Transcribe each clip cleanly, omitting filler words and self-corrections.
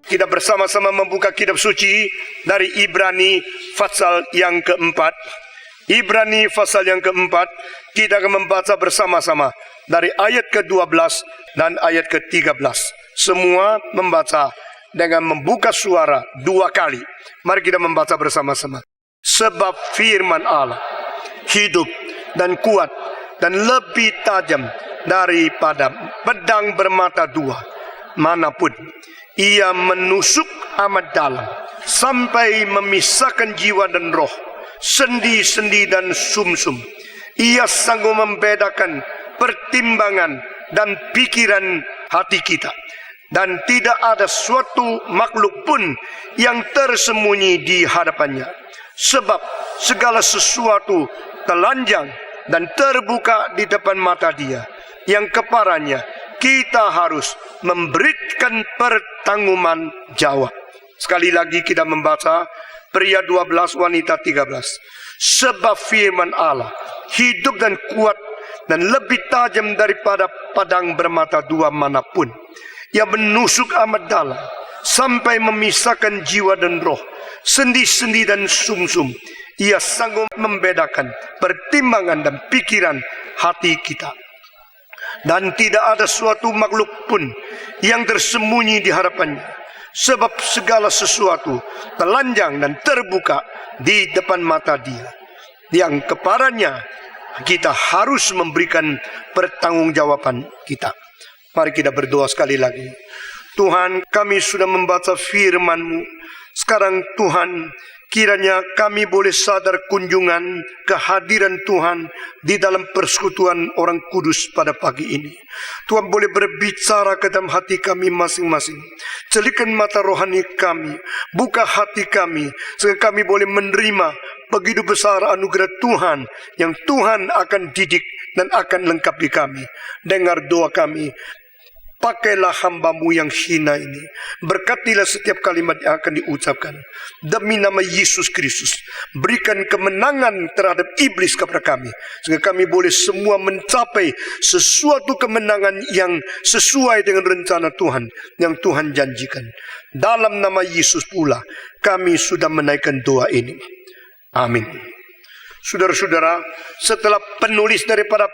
Kita bersama-sama membuka kitab suci dari Ibrani pasal yang keempat. Ibrani pasal yang keempat, kita akan membaca bersama-sama dari ayat ke-12 dan ayat ke-13. Semua membaca dengan membuka suara 2 kali. Mari kita membaca bersama-sama. Sebab firman Allah hidup dan kuat dan lebih tajam daripada pedang bermata 2 manapun. Ia menusuk amat dalam sampai memisahkan jiwa dan roh, sendi-sendi dan sumsum. Ia sanggup membedakan pertimbangan dan pikiran hati kita. Dan tidak ada suatu makhluk pun yang tersembunyi di hadapannya. Sebab segala sesuatu telanjang dan terbuka di depan mata Dia, yang kepadanya kita harus memberikan pertanggungan jawab. Sekali lagi kita membaca, pria 12, wanita 13. Sebab firman Allah hidup dan kuat dan lebih tajam daripada pedang bermata 2 manapun. Ia menusuk amat dalam sampai memisahkan jiwa dan roh, sendi-sendi dan sumsum. Ia sanggup membedakan pertimbangan dan pikiran hati kita. Dan tidak ada suatu makhluk pun yang tersembunyi di hadapannya. Sebab segala sesuatu telanjang dan terbuka di depan mata Dia, yang kepadanya kita harus memberikan pertanggungjawaban kita. Mari kita berdoa sekali lagi. Tuhan, kami sudah membaca firman-Mu. Sekarang Tuhan, kiranya kami boleh sadar kunjungan kehadiran Tuhan di dalam persekutuan orang kudus pada pagi ini. Tuhan boleh berbicara ke dalam hati kami masing-masing. Celikkan mata rohani kami, buka hati kami, sehingga kami boleh menerima begitu besar anugerah Tuhan yang Tuhan akan didik dan akan lengkapi kami. Dengar doa kami. Pakailah hamba-Mu yang hina ini. Berkatilah setiap kalimat yang akan diucapkan. Demi nama Yesus Kristus, berikan kemenangan terhadap iblis kepada kami, sehingga kami boleh semua mencapai sesuatu kemenangan yang sesuai dengan rencana Tuhan yang Tuhan janjikan. Dalam nama Yesus pula kami sudah menaikkan doa ini. Amin. Saudara-saudara, setelah penulis daripada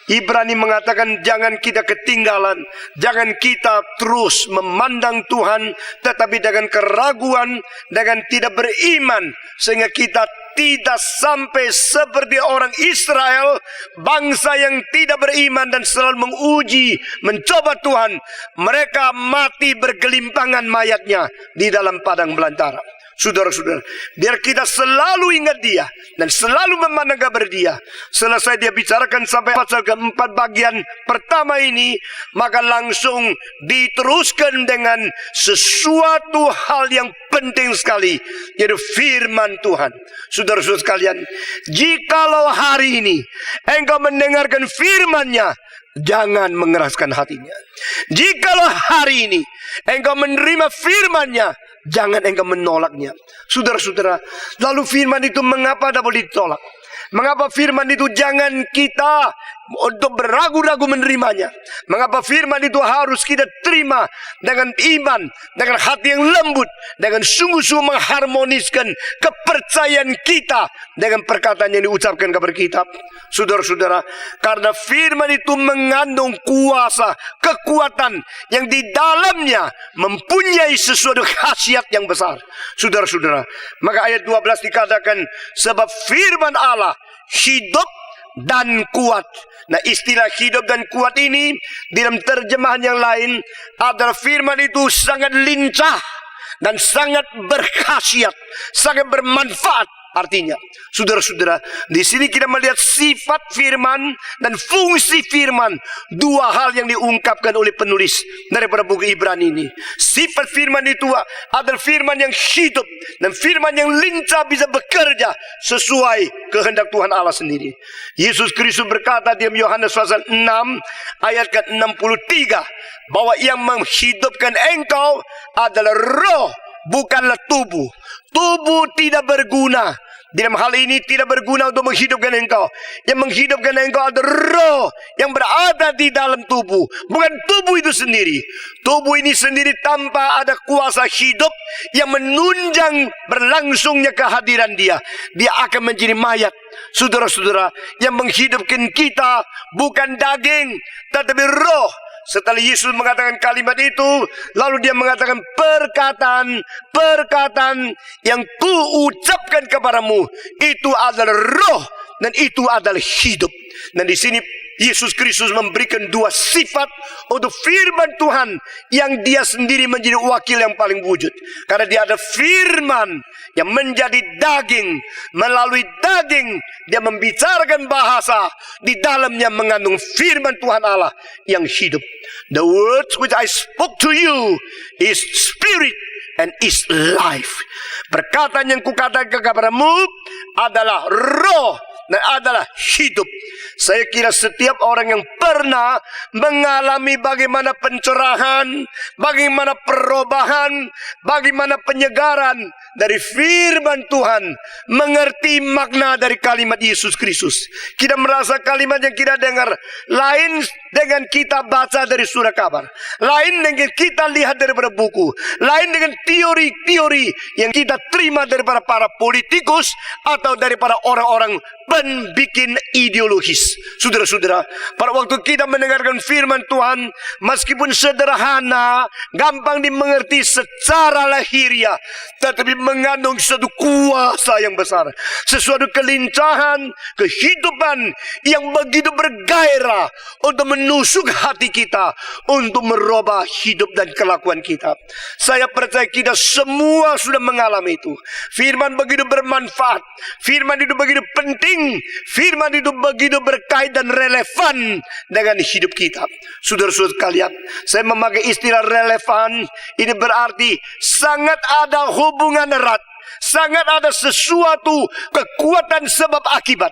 Ibrani mengatakan jangan kita ketinggalan, jangan kita terus memandang Tuhan, tetapi dengan keraguan, dengan tidak beriman, sehingga kita tidak sampai seperti orang Israel, bangsa yang tidak beriman dan selalu menguji, mencoba Tuhan. Mereka mati bergelimpangan mayatnya di dalam padang belantara. Saudara-saudara, biar kita selalu ingat Dia dan selalu memandang kabar Dia. Selesai dia bicarakan sampai pasal keempat bagian pertama ini, maka langsung diteruskan dengan sesuatu hal yang penting sekali, yaitu firman Tuhan. Saudara-saudara sekalian, jikalau hari ini engkau mendengarkan firman-Nya, jangan mengeraskan hatinya. Jikalau hari ini engkau menerima firman-Nya, jangan engkau menolaknya. Saudara-saudara, lalu firman itu mengapa tidak boleh ditolak? Mengapa firman itu jangan kita untuk beragu-ragu menerimanya? Mengapa firman itu harus kita terima dengan iman, dengan hati yang lembut, dengan sungguh-sungguh mengharmoniskan kepercayaan kita dengan perkataan yang diucapkan kepada kita? Saudara-saudara, karena firman itu mengandung kuasa, kekuatan yang di dalamnya mempunyai sesuatu khasiat yang besar. Saudara-saudara, maka ayat 12 dikatakan, sebab firman Allah hidup dan kuat. Nah, istilah hidup dan kuat ini dalam terjemahan yang lain adalah firman itu sangat lincah dan sangat berkhasiat, sangat bermanfaat. Artinya, saudara-saudara, di sini kita melihat sifat firman dan fungsi firman, 2 hal yang diungkapkan oleh penulis daripada buku Ibrani ini. Sifat firman itu adalah firman yang hidup dan firman yang lincah, bisa bekerja sesuai kehendak Tuhan Allah sendiri. Yesus Kristus berkata di Yohanes pasal 6 ayat ke-63 bahwa yang menghidupkan engkau adalah roh, bukanlah tubuh. Tubuh tidak berguna Di dalam hal ini tidak berguna untuk menghidupkan engkau. Yang menghidupkan engkau adalah roh yang berada di dalam tubuh, bukan tubuh itu sendiri. Tubuh ini sendiri tanpa ada kuasa hidup yang menunjang berlangsungnya kehadiran dia akan menjadi mayat. Saudara-saudara, yang menghidupkan kita bukan daging, tetapi roh. Setelah Yesus mengatakan kalimat itu, lalu dia mengatakan perkataan yang kuucapkan kepadamu itu adalah roh dan itu adalah hidup. Dan di sini Yesus Kristus memberikan dua sifat untuk firman Tuhan yang dia sendiri menjadi wakil yang paling wujud. Karena dia ada firman yang menjadi daging. Melalui daging dia membicarakan bahasa, di dalamnya mengandung firman Tuhan Allah yang hidup. The words which I spoke to you is spirit and is life. Perkataan yang kukatakan kepadamu adalah roh dan adalah hidup. Saya kira setiap orang yang pernah mengalami bagaimana pencerahan, bagaimana perubahan, bagaimana penyegaran dari firman Tuhan, mengerti makna dari kalimat Yesus Kristus. Kita merasa kalimat yang kita dengar lain dengan kita baca dari surat kabar, lain dengan kita lihat daripada buku, lain dengan teori-teori yang kita terima daripada para politikus atau daripada orang-orang pembikin ideologis. Saudara-saudara, pada waktu kita mendengarkan firman Tuhan, meskipun sederhana, gampang dimengerti secara lahiriah, tetapi mengandung suatu kuasa yang besar, sesuatu kelincahan, kehidupan yang begitu bergairah untuk menusuk hati kita, untuk merubah hidup dan kelakuan kita. Saya percaya kita semua sudah mengalami itu. Firman begitu bermanfaat, firman itu begitu penting, firman itu begitu berkait dan relevan dengan hidup kita. Saudara-saudara sekalian, saya memakai istilah relevan, ini berarti sangat ada hubungan erat, sangat ada sesuatu kekuatan sebab akibat.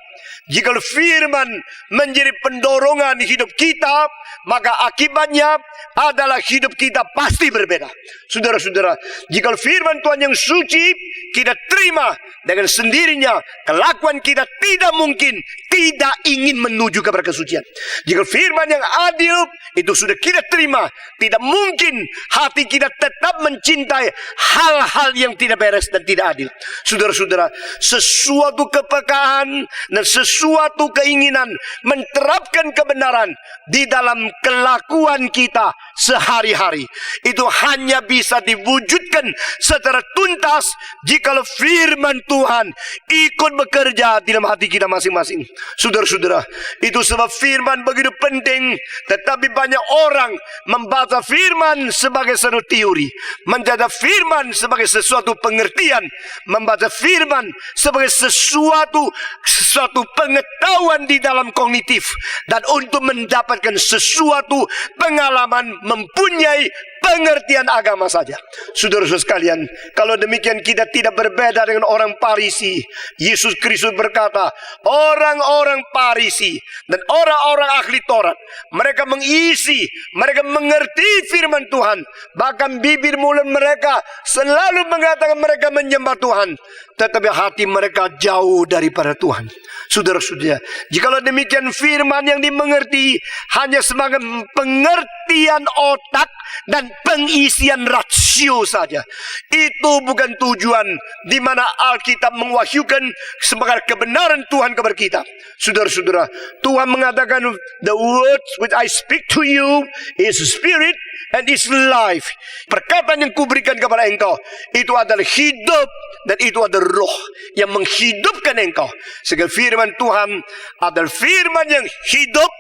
Jika firman menjadi pendorongan hidup kita, maka akibatnya adalah hidup kita pasti berbeda. Saudara-saudara, jika firman Tuhan yang suci kita terima dengan sendirinya, kelakuan kita tidak mungkin tidak ingin menuju kepada kesucian. Jika firman yang adil itu sudah kita terima, tidak mungkin hati kita tetap mencintai hal-hal yang tidak beres dan tidak adil. Saudara-saudara, sesuatu kepekaan dan sesuatu keinginan menerapkan kebenaran di dalam kelakuan kita sehari-hari, itu hanya bisa diwujudkan secara tuntas jika firman Tuhan ikut bekerja di dalam hati kita masing-masing. Saudara-saudara, itu sebab firman begitu penting, tetapi banyak orang membaca firman sebagai satu teori, menjadi firman sebagai sesuatu pengertian, membaca firman sebagai sesuatu pengetahuan di dalam kognitif, dan untuk mendapatkan sesuatu pengalaman mempunyai pengertian agama saja. Saudara-saudara sekalian, kalau demikian kita tidak berbeda dengan orang Farisi. Yesus Kristus berkata, orang-orang Farisi dan orang-orang ahli Taurat, mereka mereka mengerti firman Tuhan, bahkan bibir mulut mereka selalu mengatakan mereka menyembah Tuhan, tetapi hati mereka jauh daripada Tuhan. Saudara-saudara, jikalau demikian firman yang dimengerti hanya sebagai pengertian otak dan pengisian rasio saja, itu bukan tujuan di mana Alkitab mewahyukan sebagai kebenaran Tuhan kepada kita. Saudara-saudara, Tuhan mengatakan, the words which I speak to you is spirit and is life. Perkataan yang kuberikan kepada engkau itu adalah hidup dan itu adalah roh yang menghidupkan engkau. Sehingga firman Tuhan adalah firman yang hidup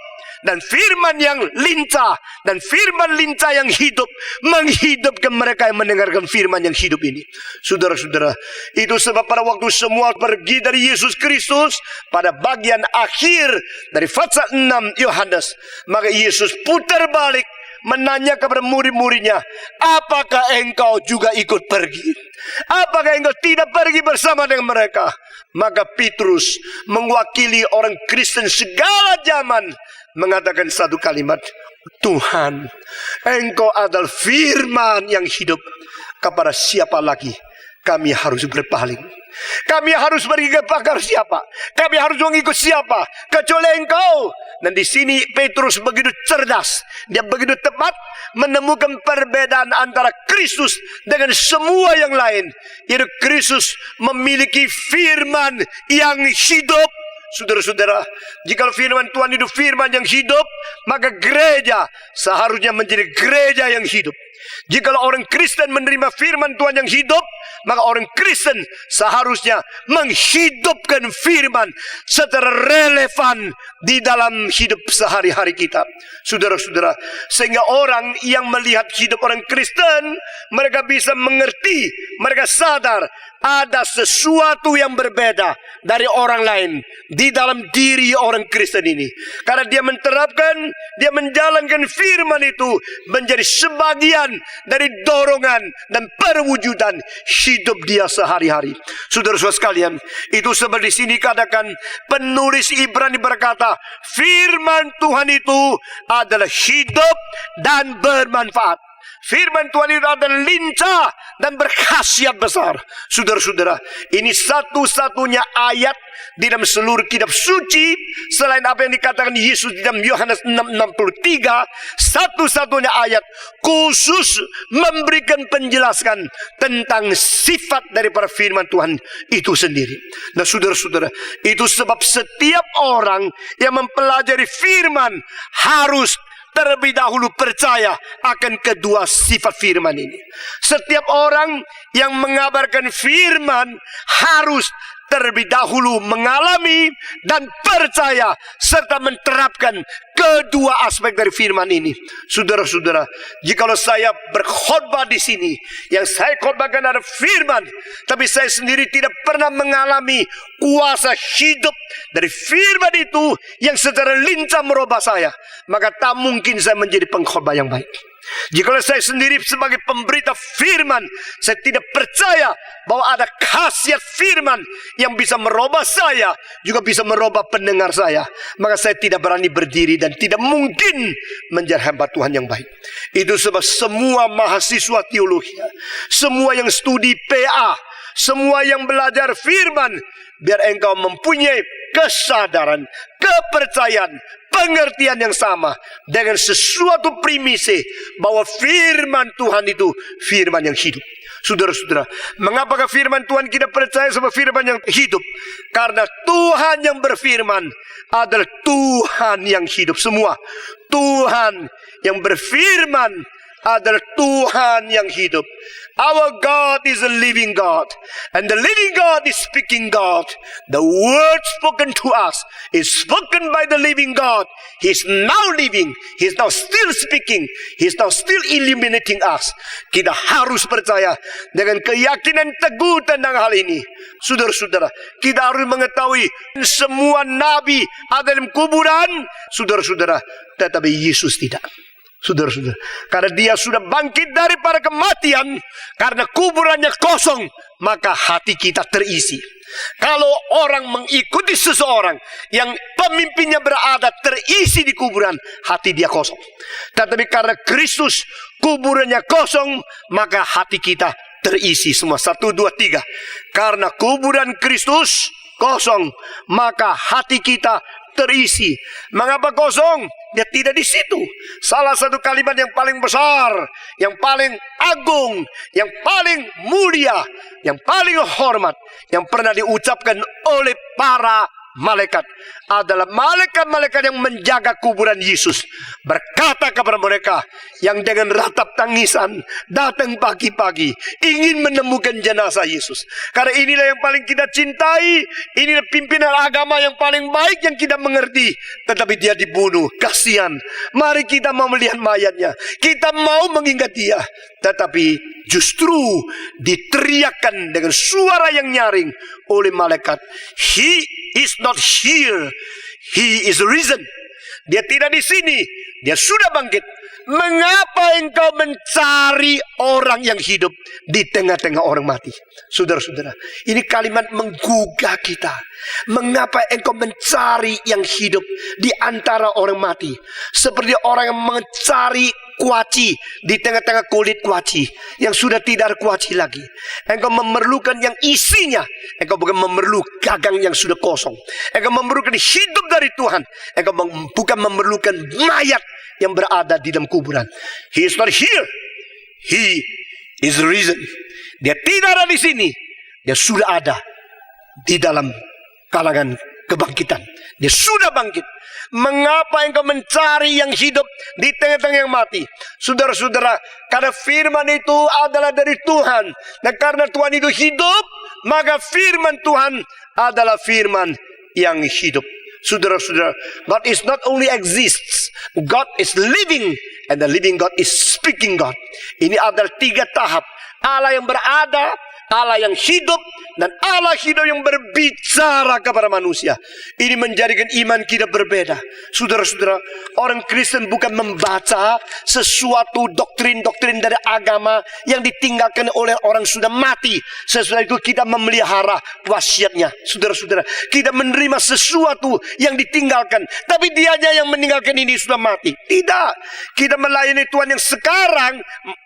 dan firman yang lincah, dan firman lincah yang hidup menghidupkan mereka yang mendengarkan firman yang hidup ini. Saudara-saudara, itu sebab pada waktu semua pergi dari Yesus Kristus, pada bagian akhir dari pasal 6 Yohanes, maka Yesus putar balik menanya kepada murid-muridnya, apakah engkau juga ikut pergi? Apakah engkau tidak pergi bersama dengan mereka? Maka Petrus mewakili orang Kristen segala zaman mengatakan satu kalimat, Tuhan, engkau adalah firman yang hidup. Kepada siapa lagi kami harus berpaling? Kami harus pergi ke pakar siapa? Kami harus mengikut siapa? Kecuali Engkau. Dan di sini Petrus begitu cerdas. Dia begitu tepat menemukan perbedaan antara Kristus dengan semua yang lain. Yaitu Kristus memiliki firman yang hidup. Saudara-saudara, jika firman Tuhan itu firman yang hidup, maka gereja seharusnya menjadi gereja yang hidup. Jika orang Kristen menerima firman Tuhan yang hidup, maka orang Kristen seharusnya menghidupkan firman secara relevan di dalam hidup sehari-hari kita. Saudara-saudara, sehingga orang yang melihat hidup orang Kristen, mereka bisa mengerti, mereka sadar ada sesuatu yang berbeda dari orang lain di dalam diri orang Kristen ini. Karena dia menerapkan, dia menjalankan firman itu menjadi sebagian dari dorongan dan perwujudan hidup dia sehari-hari. Saudara-saudara sekalian, itu seperti di sini katakan penulis Ibrani berkata, firman Tuhan itu adalah hidup dan bermanfaat. Firman Tuhan itu adalah lincah dan berkhasiat besar. Saudara-saudara, ini satu-satunya ayat di dalam seluruh kitab suci selain apa yang dikatakan Yesus di dalam Yohanes 6:63, satu-satunya ayat khusus memberikan penjelasan tentang sifat daripada firman Tuhan itu sendiri. Nah, saudara-saudara, itu sebab setiap orang yang mempelajari firman harus terlebih dahulu percaya akan kedua sifat firman ini. Setiap orang yang mengabarkan firman harus terlebih dahulu mengalami dan percaya serta menerapkan kedua aspek dari firman ini. Saudara-saudara, jikalau saya berkhotbah di sini, yang saya khotbahkan adalah firman, tapi saya sendiri tidak pernah mengalami kuasa hidup dari firman itu yang secara lincah merubah saya, maka tak mungkin saya menjadi pengkhotbah yang baik. Jikalau saya sendiri sebagai pemberita firman, saya tidak percaya bahwa ada khasiat firman yang bisa merubah saya, juga bisa merubah pendengar saya, maka saya tidak berani berdiri dan tidak mungkin menjadi hamba Tuhan yang baik. Itu sebab semua mahasiswa teologi, semua yang studi PA, semua yang belajar firman, biar engkau mempunyai kesadaran, kepercayaan, pengertian yang sama dengan sesuatu primisi bahwa firman Tuhan itu firman yang hidup. Saudara-saudara, mengapakah firman Tuhan kita percaya sebagai firman yang hidup? Karena Tuhan yang berfirman adalah Tuhan yang hidup semua. Tuhan yang berfirman adalah Tuhan yang hidup. Our God is a living God, and the living God is speaking God. The word spoken to us is spoken by the living God. He is now living. He is now still speaking. He is now still illuminating us. Kita harus percaya dengan keyakinan teguh tentang hal ini. Saudara-saudara, kita harus mengetahui semua nabi ada dalam kuburan, saudara-saudara, tetapi Yesus tidak. Saudara-saudara, karena dia sudah bangkit daripada kematian, karena kuburannya kosong, maka hati kita terisi. Kalau orang mengikuti seseorang yang pemimpinnya berada terisi di kuburan, hati dia kosong. Tetapi karena Kristus kuburannya kosong, maka hati kita terisi semua. 1, 2, 3. Karena kuburan Kristus kosong, maka hati kita terisi. Mengapa kosong? Dia tidak di situ. Salah satu kalimat yang paling besar, yang paling agung, yang paling mulia, yang paling hormat, yang pernah diucapkan oleh para malaikat adalah malaikat-malaikat yang menjaga kuburan Yesus, berkata kepada mereka yang dengan ratap tangisan datang pagi-pagi ingin menemukan jenazah Yesus. Karena inilah yang paling kita cintai, inilah pimpinan agama yang paling baik yang kita mengerti, tetapi dia dibunuh. Kasihan. Mari kita mau melihat mayatnya, kita mau mengingat dia, tetapi justru diteriakkan dengan suara yang nyaring oleh malaikat, He is not here, He is risen. Dia tidak di sini, dia sudah bangkit. Mengapa engkau mencari orang yang hidup di tengah-tengah orang mati? Saudara-saudara, ini kalimat menggugah kita. Mengapa engkau mencari yang hidup di antara orang mati? Seperti orang yang mencari kuaci di tengah-tengah kulit kuaci yang sudah tidak ada kuaci lagi. Engkau memerlukan yang isinya. Engkau bukan memerlukan gagang yang sudah kosong. Engkau memerlukan hidup dari Tuhan. Engkau bukan memerlukan mayat yang berada di dalam kuburan. He is not here. He is risen. Dia tidak ada di sini. Dia sudah ada di dalam kalangan kebangkitan. Dia sudah bangkit. Mengapa engkau mencari yang hidup di tengah-tengah yang mati? Saudara-saudara, karena firman itu adalah dari Tuhan. Dan karena Tuhan itu hidup, maka firman Tuhan adalah firman yang hidup. Saudara-saudara, God is not only exists, God is living, and the living God is speaking God. Ini adalah 3 tahap. Allah yang berada, Allah yang hidup, dan Allah hidup yang berbicara kepada manusia. Ini menjadikan iman kita berbeda. Saudara-saudara, orang Kristen bukan membaca sesuatu doktrin-doktrin dari agama yang ditinggalkan oleh orang sudah mati. Sesudah itu kita memelihara wasiatnya. Saudara-saudara, kita menerima sesuatu yang ditinggalkan, tapi dianya yang meninggalkan ini sudah mati. Tidak. Kita melayani Tuhan yang sekarang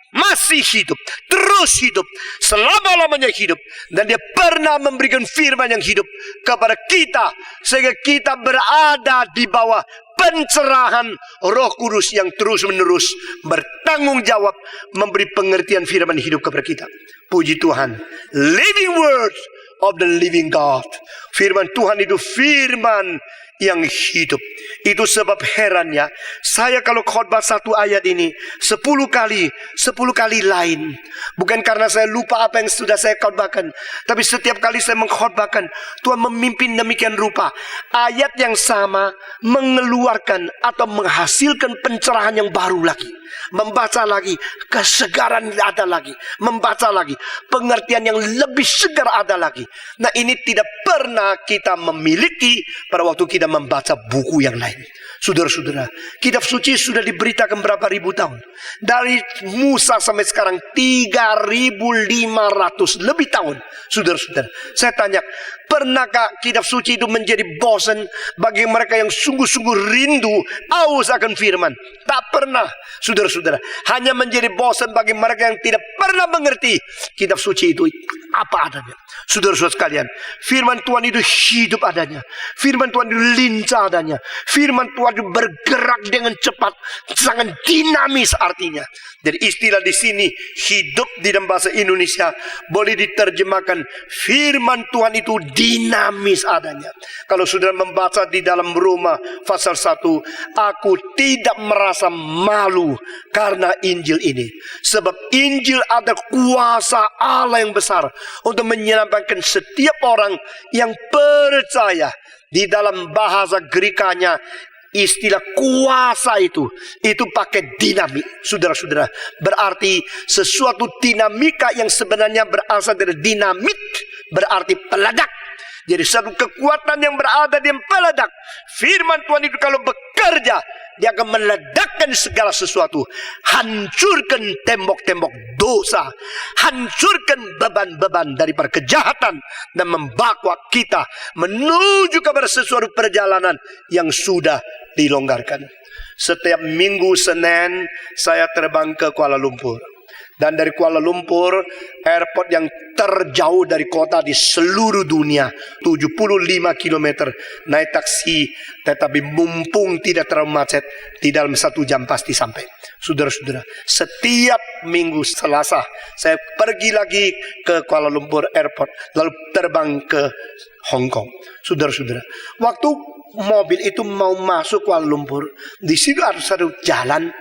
masih hidup, terus hidup, selama-lamanya hidup. Dan dia pernah memberikan firman yang hidup kepada kita, sehingga kita berada di bawah pencerahan Roh Kudus yang terus-menerus bertanggung jawab memberi pengertian firman hidup kepada kita. Puji Tuhan. Living word of the living God. Firman Tuhan itu firman yang hidup. Itu sebab herannya, saya kalau khotbah satu ayat ini 10 kali lain. Bukan karena saya lupa apa yang sudah saya khotbahkan, tapi setiap kali saya mengkhotbahkan, Tuhan memimpin demikian rupa. Ayat yang sama mengeluarkan atau menghasilkan pencerahan yang baru lagi. Membaca lagi, kesegaran ada lagi. Membaca lagi, pengertian yang lebih segar ada lagi. Nah, ini tidak pernah kita memiliki pada waktu kita membaca buku yang lain. Saudara-saudara, kitab suci sudah diberitakan berapa ribu tahun. Dari Musa sampai sekarang 3.500 lebih tahun. Saudara-saudara, saya tanya, pernahkah kitab suci itu menjadi bosan bagi mereka yang sungguh-sungguh rindu, aus akan firman? Tak pernah. Saudara-saudara, hanya menjadi bosan bagi mereka yang tidak pernah mengerti kitab suci itu apa adanya. Saudara-saudara sekalian, firman Tuhan itu hidup adanya. Firman Tuhan itu lincah adanya. Firman Tuhan itu bergerak dengan cepat, sangat dinamis artinya. Jadi istilah di sini hidup di dalam bahasa Indonesia boleh diterjemahkan firman Tuhan itu dinamis adanya. Kalau saudara membaca di dalam Roma pasal 1, aku tidak merasa malu karena Injil ini. Sebab Injil ada kuasa Allah yang besar untuk menyelamatkan setiap orang yang percaya. Di dalam bahasa Grekanya, istilah kuasa itu pakai dinamik. Saudara-saudara, berarti sesuatu dinamika yang sebenarnya berasal dari dinamit, berarti peledak. Jadi satu kekuatan yang berada di peledak. Firman Tuhan itu kalau bekerja, dia akan meledakkan segala sesuatu. Hancurkan tembok-tembok dosa. Hancurkan beban-beban daripada kejahatan. Dan membawa kita menuju kepada sesuatu perjalanan yang sudah dilonggarkan. Setiap minggu Senin saya terbang ke Kuala Lumpur. Dan dari Kuala Lumpur, airport yang terjauh dari kota di seluruh dunia, 75 km, naik taksi, tetapi mumpung tidak terlalu macet, di dalam 1 jam pasti sampai. Saudara-saudara, setiap minggu Selasa, saya pergi lagi ke Kuala Lumpur Airport, lalu terbang ke Hong Kong. Saudara-saudara, waktu mobil itu mau masuk Kuala Lumpur, di situ ada satu jalan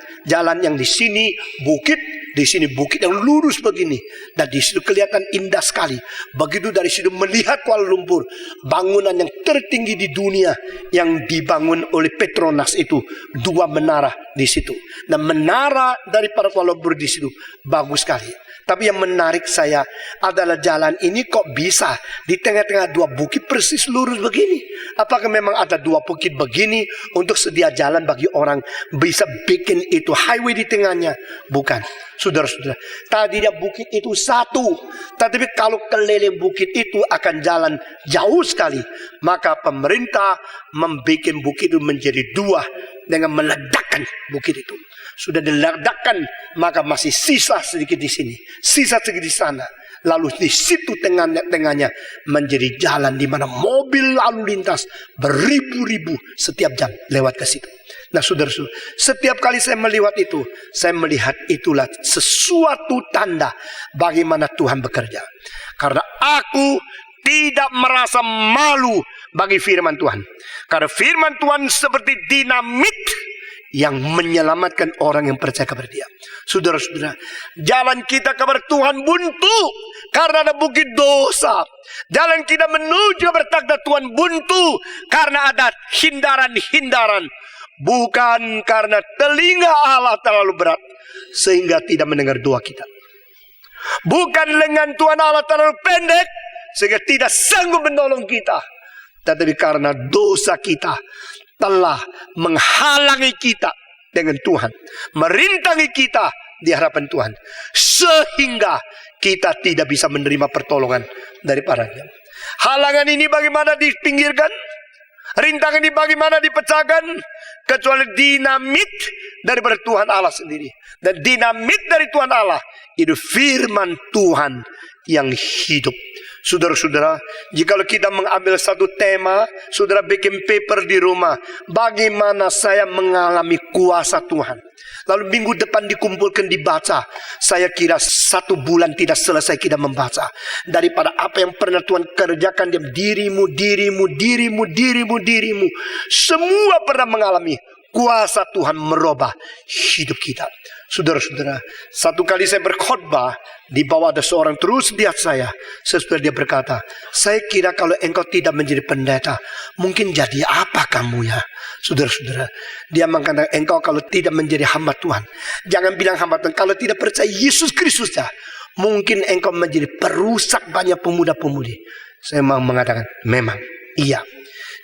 yang di sini bukit, di sini bukit yang lurus begini, dan di situ kelihatan indah sekali. Begitu dari situ melihat Kuala Lumpur, bangunan yang tertinggi di dunia yang dibangun oleh Petronas itu, 2 menara di situ. Dan menara daripada Kuala Lumpur di situ bagus sekali. Tapi yang menarik saya adalah jalan ini kok bisa di tengah-tengah 2 bukit persis lurus begini. Apakah memang ada 2 bukit begini untuk sedia jalan bagi orang bisa bikin itu highway di tengahnya? Bukan. Saudara-saudara, tadinya bukit itu 1, tetapi kalau keliling bukit itu akan jalan jauh sekali. Maka pemerintah membuat bukit itu menjadi 2. dengan meledakkan bukit itu. Sudah diledakkan, maka masih sisa sedikit di sini, sisa sedikit di sana. Lalu di situ tengahnya menjadi jalan di mana mobil lalu lintas beribu-ribu setiap jam lewat ke situ. Nah saudara-saudara, setiap kali saya melewat itu, saya melihat itulah sesuatu tanda bagaimana Tuhan bekerja. Karena aku tidak merasa malu bagi firman Tuhan. Karena firman Tuhan seperti dinamit yang menyelamatkan orang yang percaya kepada Dia. Saudara-saudara, jalan kita kepada Tuhan buntu karena ada bukit dosa. Jalan kita menuju kepada takhta Tuhan buntu karena ada hindaran-hindaran. Bukan karena telinga Allah terlalu berat sehingga tidak mendengar doa kita. Bukan lengan Tuhan Allah terlalu pendek sehingga tidak sanggup menolong kita. Tetapi karena dosa kita telah menghalangi kita dengan Tuhan, merintangi kita di hadapan Tuhan, sehingga kita tidak bisa menerima pertolongan daripadanya. Halangan ini bagaimana dipinggirkan? Rintangan ini bagaimana dipecahkan? Kecuali dinamit daripada Tuhan Allah sendiri. Dan dinamit dari Tuhan Allah itu firman Tuhan yang hidup. Saudara-saudara, jika kita mengambil satu tema, saudara bikin paper di rumah, bagaimana saya mengalami kuasa Tuhan. Lalu minggu depan dikumpulkan dibaca. Saya kira 1 bulan tidak selesai kita membaca. Daripada apa yang pernah Tuhan kerjakan, dirimu. Semua pernah mengalami kuasa Tuhan merubah hidup kita. Saudara-saudara, satu kali saya berkhotbah, di bawah ada seorang terus lihat saya. Sesudah dia berkata, saya kira kalau engkau tidak menjadi pendeta, mungkin jadi apa kamu ya? Saudara-saudara, dia mengatakan engkau kalau tidak menjadi hamba Tuhan, jangan bilang hamba Tuhan, kalau tidak percaya Yesus Kristus ya, mungkin engkau menjadi perusak banyak pemuda-pemudi. Saya mau mengatakan, memang, iya.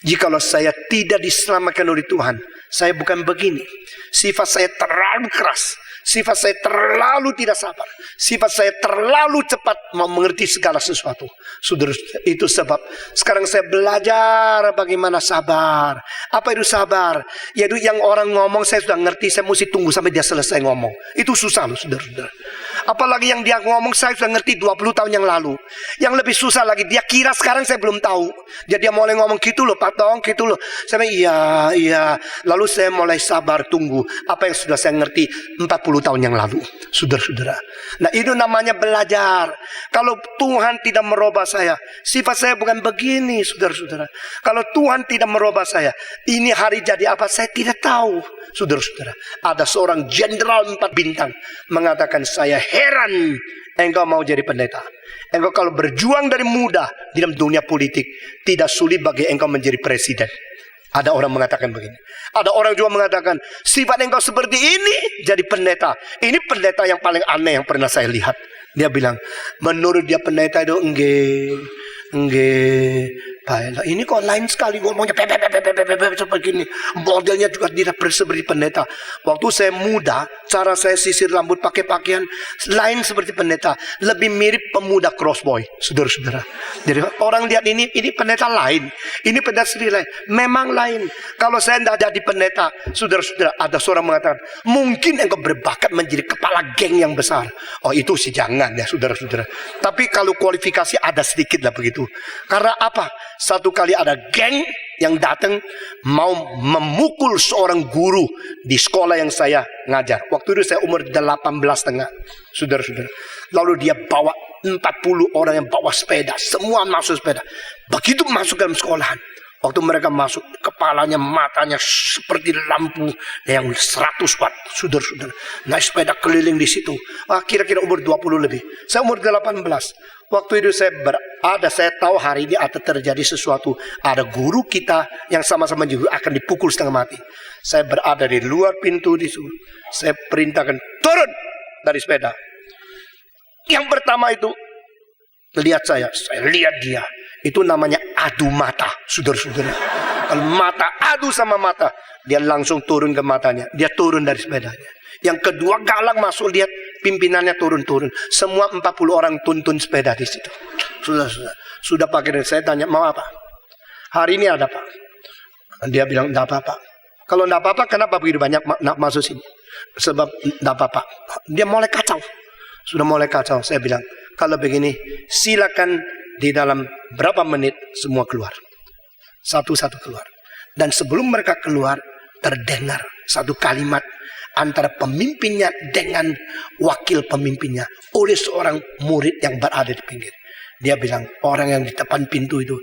Jikalau saya tidak diselamatkan oleh Tuhan, saya bukan begini. Sifat saya terlalu keras. Sifat saya terlalu tidak sabar. Sifat saya terlalu cepat mau mengerti segala sesuatu. Saudara, itu sebab sekarang saya belajar bagaimana sabar. Apa itu sabar? Yaitu yang orang ngomong saya sudah ngerti, saya mesti tunggu sampai dia selesai ngomong. Itu susah loh saudara-saudara. Apalagi yang dia ngomong saya sudah ngerti 20 tahun yang lalu. Yang lebih susah lagi, dia kira sekarang saya belum tahu. Jadi dia mulai ngomong gitu loh Pak Tong, gitu loh. Saya bilang iya. Lalu saya mulai sabar tunggu apa yang sudah saya ngerti 40 tahun yang lalu. Saudara-saudara, nah itu namanya belajar. Kalau Tuhan tidak merubah saya, sifat saya bukan begini saudara-saudara. Kalau Tuhan tidak merubah saya, ini hari jadi apa saya tidak tahu. Saudara-saudara, ada seorang jenderal 4 bintang mengatakan, saya heran engkau mau jadi pendeta. Engkau kalau berjuang dari muda di dalam dunia politik, tidak sulit bagi engkau menjadi presiden. Ada orang mengatakan begini. Ada orang juga mengatakan, sifat engkau seperti ini jadi pendeta. Ini pendeta yang paling aneh yang pernah saya lihat. Dia bilang, menurut dia pendeta itu enggak. Baiklah, ini kok lain sekali ngomongnya seperti ini. Modelnya juga tidak seperti pendeta. Waktu saya muda, cara saya sisir rambut pakai pakaian lain seperti pendeta. Lebih mirip pemuda crossboy, saudara-saudara. Jadi orang lihat ini pendeta lain. Ini pendeta sendiri lain. Memang lain. Kalau saya tidak jadi pendeta, saudara-saudara, ada seorang mengatakan, mungkin engkau berbakat menjadi kepala geng yang besar. Oh itu sih jangan ya saudara-saudara. Tapi kalau kualifikasi ada sedikit lah begitu. Karena apa? Satu kali ada geng yang datang mau memukul seorang guru di sekolah yang saya ngajar. Waktu itu saya umur 18,5, saudara-saudara. Lalu dia bawa 40 orang yang bawa sepeda, semua masuk sepeda. Begitu masuk dalam sekolahan, waktu mereka masuk, kepalanya, matanya seperti lampu yang 100 watt, saudara-saudara. Naik sepeda keliling di situ. Kira-kira umur 20 lebih. Saya umur 18. Waktu itu saya tahu hari ini akan terjadi sesuatu. Ada guru kita yang sama-sama juga akan dipukul setengah mati. Saya berada di luar pintu di situ. Saya perintahkan turun dari sepeda. Yang pertama itu lihat saya lihat dia. Itu namanya adu mata, saudara-saudara. Kalau mata adu sama mata, dia langsung turun ke matanya. Dia turun dari sepedanya. Yang kedua galang masuk, lihat pimpinannya turun-turun. Semua 40 orang tuntun sepeda di situ. Sudah pakai. Saya tanya, mau apa? Hari ini ada apa? Dia bilang, tidak apa-apa. Kalau enggak apa-apa, kenapa begitu banyak masuk sini? Sebab enggak apa-apa. Dia mulai kacau. Sudah mulai kacau. Saya bilang, kalau begini, silakan di dalam berapa menit semua keluar. Satu-satu keluar. Dan sebelum mereka keluar, terdengar satu kalimat antara pemimpinnya dengan wakil pemimpinnya oleh seorang murid yang berada di pinggir. Dia bilang, orang yang di depan pintu itu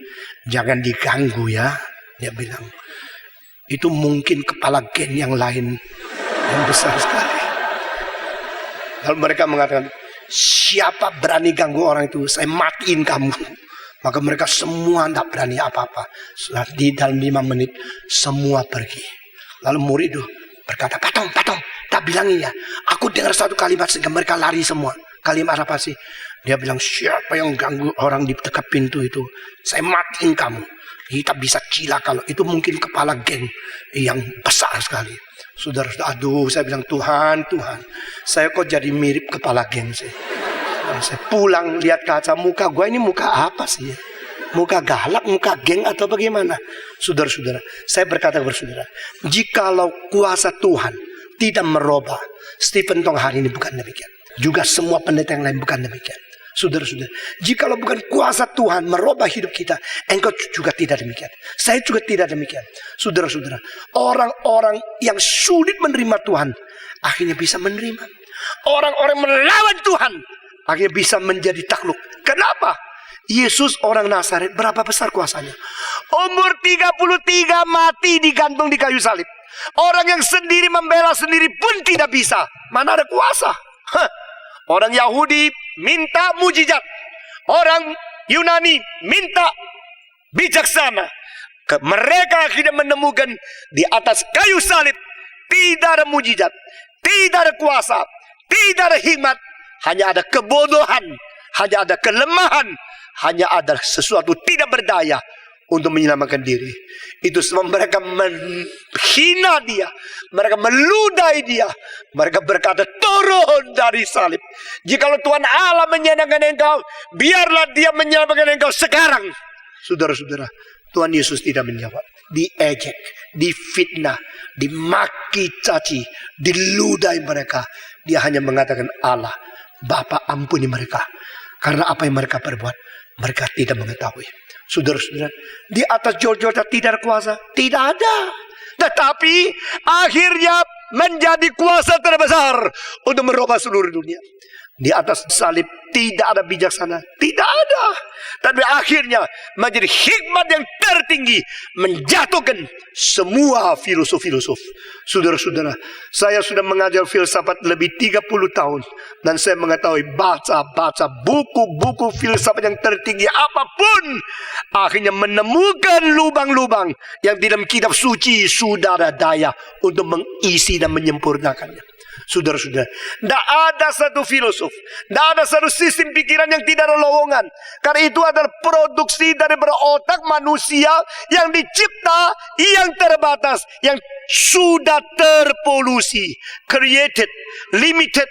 jangan diganggu ya. Dia bilang, itu mungkin kepala geng yang lain yang besar sekali. Lalu mereka mengatakan, siapa berani ganggu orang itu, saya matiin kamu. Maka mereka semua tidak berani apa-apa. Setelah di dalam 5 menit semua pergi. Lalu murid itu berkata, Patong, tak bilangin ya. Aku dengar satu kalimat sehingga mereka lari semua. Kalimat apa sih? Dia bilang, siapa yang ganggu orang di dekat pintu itu, saya matiin kamu. Kita bisa gila kalau itu mungkin kepala geng yang besar sekali. Saudara, aduh, saya bilang, Tuhan, saya kok jadi mirip kepala geng sih. Saya pulang lihat kaca, muka gue ini muka apa sih? Muka galak, muka geng atau bagaimana? Saudara-saudara, saya berkata kepada saudara, jikalau kuasa Tuhan tidak merubah, Stephen Tong hari ini bukan demikian. Juga semua pendeta yang lain bukan demikian. Saudara-saudara, jikalau bukan kuasa Tuhan merubah hidup kita, engkau juga tidak demikian. Saya juga tidak demikian. Saudara-saudara, orang-orang yang sulit menerima Tuhan akhirnya bisa menerima. Orang-orang melawan Tuhan akhirnya bisa menjadi takluk. Kenapa? Yesus orang Nazaret berapa besar kuasanya? Umur 33 mati digantung di kayu salib. Orang yang sendiri membela sendiri pun tidak bisa. Mana ada kuasa? Orang Yahudi minta mujizat. Orang Yunani minta bijaksana. Mereka akhirnya menemukan di atas kayu salib tidak ada mujizat, tidak ada kuasa, tidak ada hikmat. Hanya ada kebodohan, hanya ada kelemahan, hanya ada sesuatu tidak berdaya untuk menyelamatkan diri. Itu semua mereka menghina dia, mereka meludahi dia, mereka berkata, turun dari salib. Jikalau Tuhan Allah menyenangkan engkau, biarlah dia menyelamatkan engkau sekarang. Saudara-saudara, Tuhan Yesus tidak menjawab. Diejek, difitnah, dimaki caci, diludahi mereka. Dia hanya mengatakan, Allah, Bapa ampuni mereka, karena apa yang mereka perbuat mereka tidak mengetahui. Saudara-saudara, di atas Golgota tidak ada kuasa, tidak ada. Tetapi akhirnya menjadi kuasa terbesar untuk merubah seluruh dunia. Di atas salib tidak ada bijaksana, tidak ada. Tapi akhirnya menjadi hikmat yang tertinggi, menjatuhkan semua filosof-filosof. Saudara-saudara, saya sudah mengajar filsafat lebih 30 tahun. Dan saya mengetahui baca buku-buku filsafat yang tertinggi apapun, akhirnya menemukan lubang-lubang yang di dalam kitab suci sudah ada daya untuk mengisi dan menyempurnakannya. Saudara-saudara, tidak ada satu filosof, tidak ada satu sistem pikiran yang tidak ada lowongan. Karena itu adalah produksi daripada otak manusia yang dicipta, yang terbatas, yang sudah terpolusi, created, limited,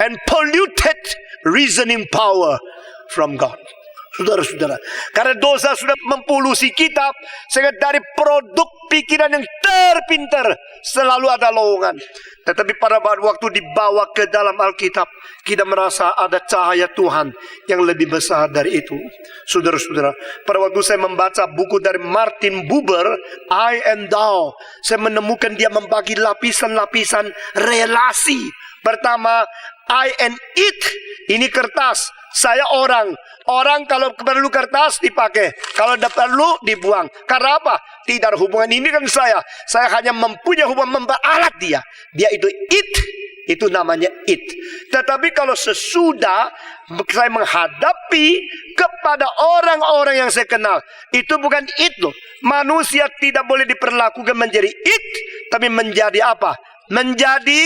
and polluted reasoning power from God. Saudara-saudara, karena dosa sudah mempolusi kita, sehingga dari produk pikiran yang terpintar selalu ada lowongan. Tetapi pada waktu dibawa ke dalam Alkitab, kita merasa ada cahaya Tuhan yang lebih besar dari itu. Saudara-saudara, pada waktu saya membaca buku dari Martin Buber, I and Thou, saya menemukan dia membagi lapisan-lapisan relasi. Pertama, I and it, ini kertas. Saya orang kalau perlu kertas dipakai, kalau tidak perlu dibuang. Karena apa? Tidak ada hubungan ini kan saya hanya mempunyai hubungan memperalat dia itu it, itu namanya it. Tetapi kalau sesudah saya menghadapi kepada orang-orang yang saya kenal, itu bukan it loh. Manusia tidak boleh diperlakukan menjadi it, tapi menjadi apa? Menjadi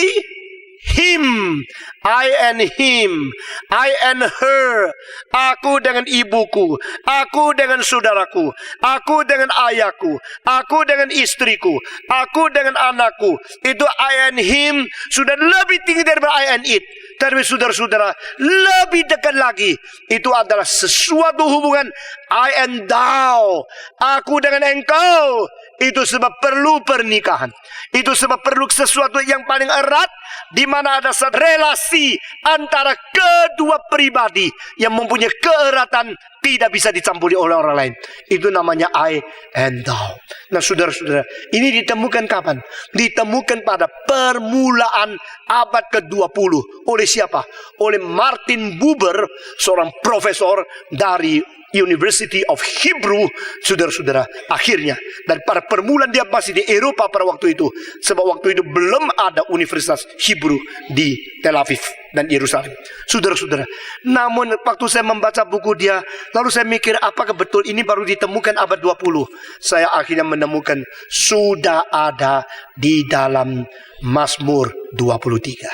him, I and him, I and her. Aku dengan ibuku, aku dengan saudaraku, aku dengan ayahku, aku dengan istriku, aku dengan anakku. Itu I and him sudah lebih tinggi daripada I and it. Tapi saudara-saudara, lebih dekat lagi, itu adalah sesuatu hubungan I and thou, aku dengan engkau. Itu sebab perlu pernikahan. Itu sebab perlu sesuatu yang paling erat, di mana ada satu relasi antara kedua pribadi yang mempunyai keeratan, tidak bisa dicampuri oleh orang lain. Itu namanya I and thou. Nah saudara-saudara, ini ditemukan kapan? Ditemukan pada permulaan abad ke-20. Oleh siapa? Oleh Martin Buber, seorang profesor dari University of Hebrew, saudara-saudara. Akhirnya, dan pada permulaan dia masih di Eropa pada waktu itu, sebab waktu itu belum ada Universitas Hebrew di Tel Aviv dan Yerusalem, saudara-saudara. Namun waktu saya membaca buku dia, lalu saya mikir, apakah betul ini baru ditemukan abad 20? Saya akhirnya menemukan sudah ada di dalam Mazmur 23,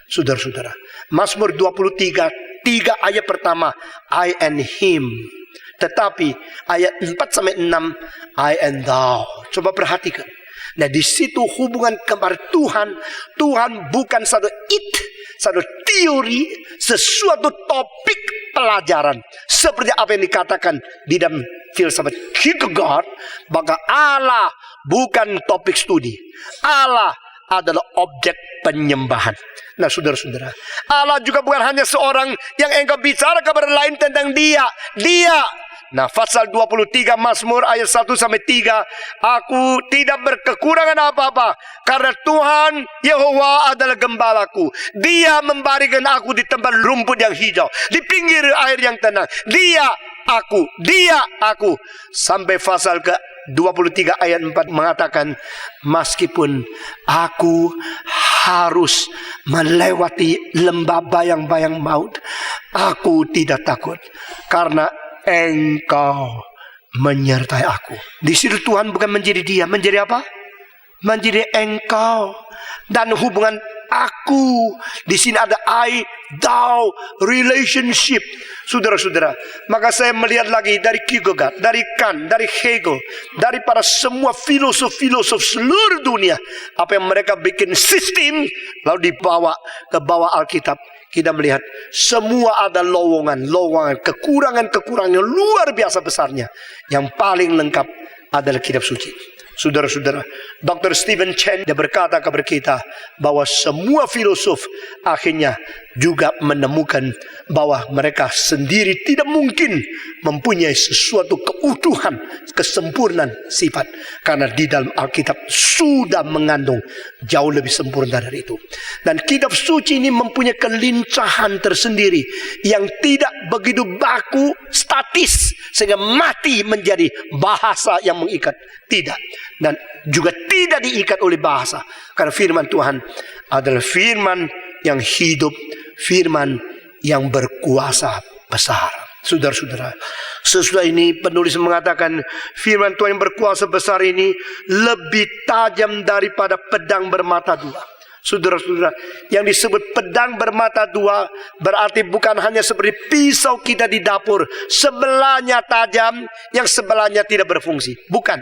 saudara-saudara. Mazmur 23, 3 ayat pertama, I and him. Tetapi ayat 4-6, I and thou. Coba perhatikan. Nah di situ hubungan kepada Tuhan. Tuhan bukan satu satu teori, sesuatu topik pelajaran. Seperti apa yang dikatakan di dalam filsafat Kierkegaard, bahwa Allah bukan topik studi. Allah adalah objek penyembahan. Nah saudara-saudara, Allah juga bukan hanya seorang yang engkau bicara kepada lain tentang dia. Nah pasal 23 Mazmur ayat 1-3, aku tidak berkekurangan apa-apa, karena Tuhan Yehova adalah gembalaku. Dia membarikan aku di tempat rumput yang hijau, di pinggir air yang tenang. Dia aku. Sampai pasal ke 23 ayat 4 mengatakan, meskipun aku harus melewati lembah bayang-bayang maut, aku tidak takut, karena engkau menyertai aku. Di situ Tuhan bukan menjadi dia, menjadi apa? Menjadi engkau. Dan hubungan aku, di sini ada I, thou, relationship. Saudara-saudara, maka saya melihat lagi dari Kierkegaard, dari Kant, dari Hegel, daripada semua filosof-filosof seluruh dunia, apa yang mereka bikin sistem, lalu dibawa ke bawah Alkitab. Kita melihat semua ada lowongan, kekurangan yang luar biasa besarnya. Yang paling lengkap adalah kitab suci. Saudara-saudara, Dr. Stephen Chen dia berkata kepada kita bahwa semua filosof akhirnya juga menemukan bahwa mereka sendiri tidak mungkin mempunyai sesuatu keutuhan, kesempurnaan sifat, karena di dalam Alkitab sudah mengandung jauh lebih sempurna dari itu. Dan kitab suci ini mempunyai kelincahan tersendiri yang tidak begitu baku, statis, sehingga mati menjadi bahasa yang mengikat. Tidak. Dan juga tidak diikat oleh bahasa, karena firman Tuhan adalah firman yang hidup, firman yang berkuasa besar. Saudara-saudara, sesudah ini penulis mengatakan firman Tuhan yang berkuasa besar ini lebih tajam daripada pedang bermata dua. Saudara-saudara, yang disebut pedang bermata dua berarti bukan hanya seperti pisau kita di dapur, sebelahnya tajam, yang sebelahnya tidak berfungsi. Bukan.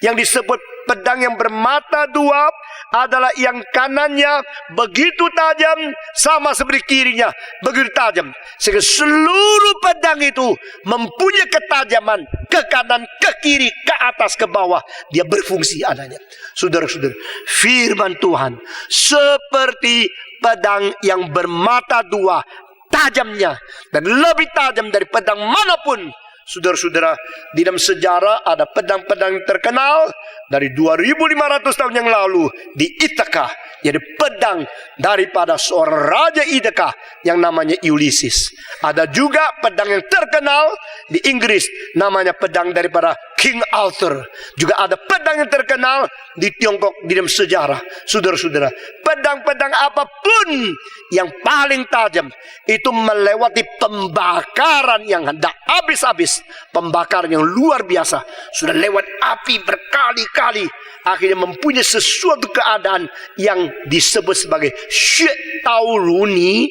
Yang disebut pedang yang bermata dua adalah yang kanannya begitu tajam, sama seperti kirinya begitu tajam, sehingga seluruh pedang itu mempunyai ketajaman ke kanan, ke kiri, ke atas, ke bawah. Dia berfungsi adanya. Saudara-saudara, firman Tuhan seperti pedang yang bermata dua, tajamnya, dan lebih tajam dari pedang manapun. Saudara-saudara, di dalam sejarah ada pedang-pedang terkenal dari 2500 tahun yang lalu di Ithaka, jadi pedang daripada seorang raja Ithaka yang namanya Ulysses. Ada juga pedang yang terkenal di Inggris, namanya pedang daripada King Arthur. Juga ada pedang yang terkenal di Tiongkok di dalam sejarah. Saudara-saudara, pedang-pedang apapun yang paling tajam itu melewati pembakaran yang hendak habis-habis, pembakaran yang luar biasa, sudah lewat api berkali-kali, akhirnya mempunyai sesuatu keadaan yang disebut sebagai Tauruni.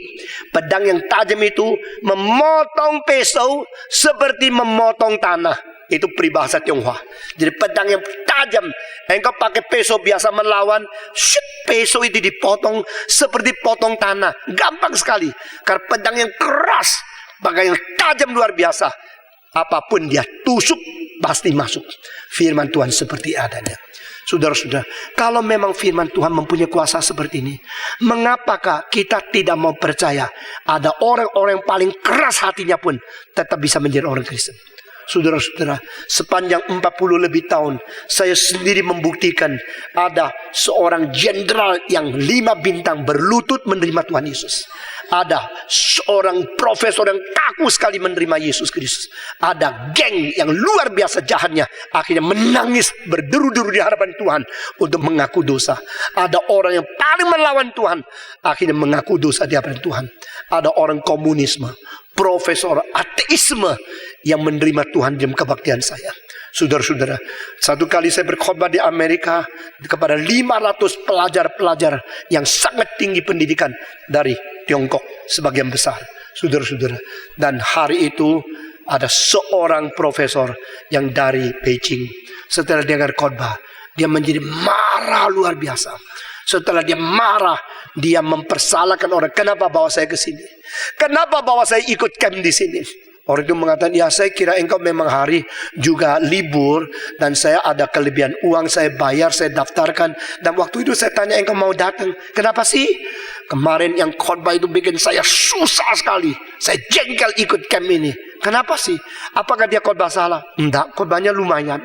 Pedang yang tajam itu memotong pisau seperti memotong tanah. Itu peribahasa Tionghoa. Jadi pedang yang tajam. Engkau pakai peso biasa melawan, peso itu dipotong seperti potong tanah. Gampang sekali. Karena pedang yang keras, pedang yang tajam luar biasa. Apapun dia tusuk, pasti masuk. Firman Tuhan seperti adanya. Saudara-saudara, kalau memang firman Tuhan mempunyai kuasa seperti ini, mengapakah kita tidak mau percaya ada orang-orang yang paling keras hatinya pun tetap bisa menjadi orang Kristen? Saudara-saudara, sepanjang 40 lebih tahun saya sendiri membuktikan ada seorang jenderal yang 5 bintang berlutut menerima Tuhan Yesus. Ada seorang profesor yang kaku sekali menerima Yesus Kristus. Ada geng yang luar biasa jahatnya, akhirnya menangis berderu-deru di hadapan Tuhan untuk mengaku dosa. Ada orang yang paling melawan Tuhan, akhirnya mengaku dosa di hadapan Tuhan. Ada orang komunisme, profesor ateisme yang menerima Tuhan dalam kebaktian saya. Saudara-saudara, satu kali saya berkhotbah di Amerika kepada 500 pelajar-pelajar yang sangat tinggi pendidikan dari Tiongkok sebagian besar. Saudara-saudara, dan hari itu ada seorang profesor yang dari Beijing. Setelah dengar khotbah, dia menjadi marah luar biasa. Setelah dia marah, dia mempersalahkan orang. Kenapa bawa saya ke sini? Kenapa bawa saya ikut camp di sini? Orang itu mengatakan, ya saya kira engkau memang hari juga libur dan saya ada kelebihan uang, saya bayar, saya daftarkan. Dan waktu itu saya tanya, engkau mau datang? Kenapa sih? Kemarin yang khotbah itu bikin saya susah sekali. Saya jengkel ikut camp ini. Kenapa sih? Apakah dia khotbah salah? Enggak, khotbahnya lumayan.